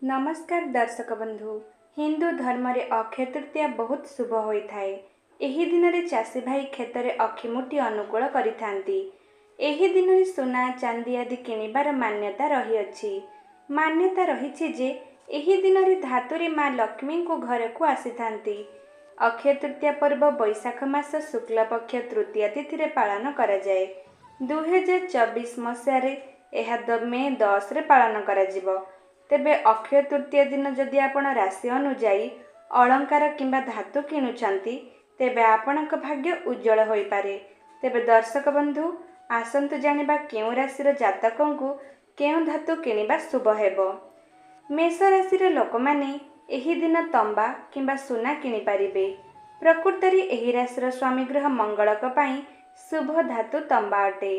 नमस्कार दर्शक बंधु। हिंदू धर्म रे अक्षय तृतीया बहुत शुभ होइथाए। एही दिन रे चासी भाई खेतरे अखिमुठी अनुकूल करिथांती। एही दिन रे सोना चांदी आदि किनिबार मान्यता रही अछि। मान्यता रहिछि जे एही दिन रे धातुरे मां लक्ष्मी को घर को आसीथांती। अक्षय तृतीया पर्व बैशाख मास शुक्ल पक्ष तृतीया तिथि रे पालन करा जाए। 2024 मसिया यह मे 10 रे पालन करा जिवो। तेबे अक्षय तृतीया दिन जदि आपण राशि अनुजाई अलंकार किंबा धातु किणुचंती तेबे आपणक भाग्य उज्जवल होई पारे। तेबे दर्शक बंधु आसंतु जानिबा केउ राशिर जातकंकु केउ धातु किनिबा शुभ हेबो। मेष राशिर लोकमाने एही दिन तंबा किंबा सुना किनि पारिबे। प्रकृतरी एही राशिर स्वामी ग्रह मंगलक पई शुभ धातु तंबा अटे।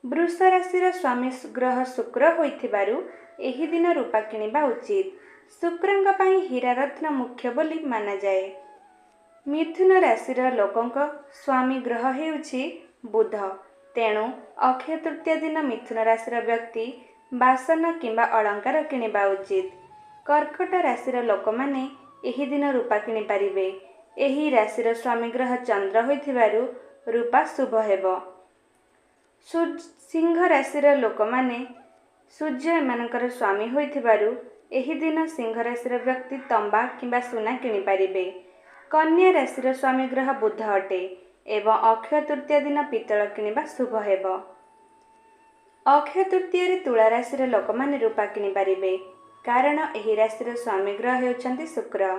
वृष राशिर स्वामी ग्रह शुक्र होइथिबारु एही दिन रूपा किनिबा उचित। शुक्रंग पई हीरा रत्न मुख्य बोली माना जाए। मिथुन राशिर लोकंक स्वामी ग्रह हेउछि बुध। तेणु अक्षय तृतीया दिन मिथुन राशिर व्यक्ति बासन किंबा अलंकार किनिबा उचित। कर्कट राशिर लोकमाने एही दिन रूपा किनि पारिबे। एही राशिर स्वामी ग्रह चंद्र होइथिबारु रूपा शुभ हेबो। सिंह राशिर लोकमाने सूर्य एमानकर स्वामी होइथिबारु एही दिन सिंह राशिर व्यक्ति तंबा किंबा सुना किनि पारिबे। कन्या राशिर स्वामी ग्रह बुध अटे एवं अक्षय तृतीया दिन पितल किनिबा शुभ हेबो। अक्षय तृतीया रे तुला राशिर लोकमाने रूपा किनि पारिबे कारण एही राशिर स्वामी ग्रह हेउचंती शुक्र।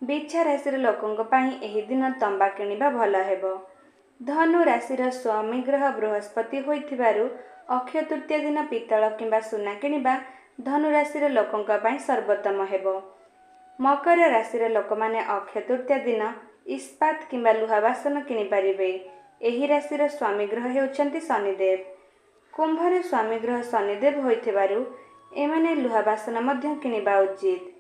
बिच्छा राशिर लोकंक पई एही दिन तंबा किनिबा भलो हेबो। धनु राशिर स्वामी ग्रह बृहस्पति होइथिबारु अक्षय तृतीया दिन पितल किंबा सुना किनिबा धनु राशिर लोकंक पई सर्वोत्तम हेबो। मकर राशिर लोकमाने अक्षय तृतीया दिन इस्पात किंबा लुहा बासन किनि पारिबे। एही राशिर स्वामी ग्रह हेउचंती शनिदेव। कुंभर स्वामी ग्रह शनिदेव होइथिबारु एमाने लुहा बासन मध्य किनिबा उचित।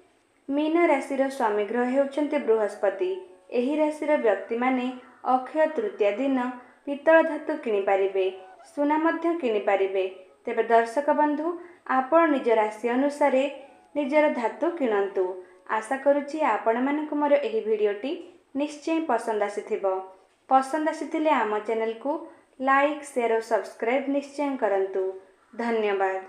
मीन राशिर स्वामी ग्रह हेउचंती बृहस्पति। एही राशिर व्यक्ति माने अक्षय तृतीया दिन पितल धातु किनि पारिबे, सुना मध्य किनि पारिबे। तेबे दर्शक बंधु आपण निज राशि अनुसार निजर धातु किणंतु। आशा करुछि आपण मानक मोर एही भिडियोटी निश्चय पसंद आसीथिबो। पसंद आसीथिले आम चैनल को लाइक शेयर और सब्सक्राइब निश्चय करंतु। धन्यवाद।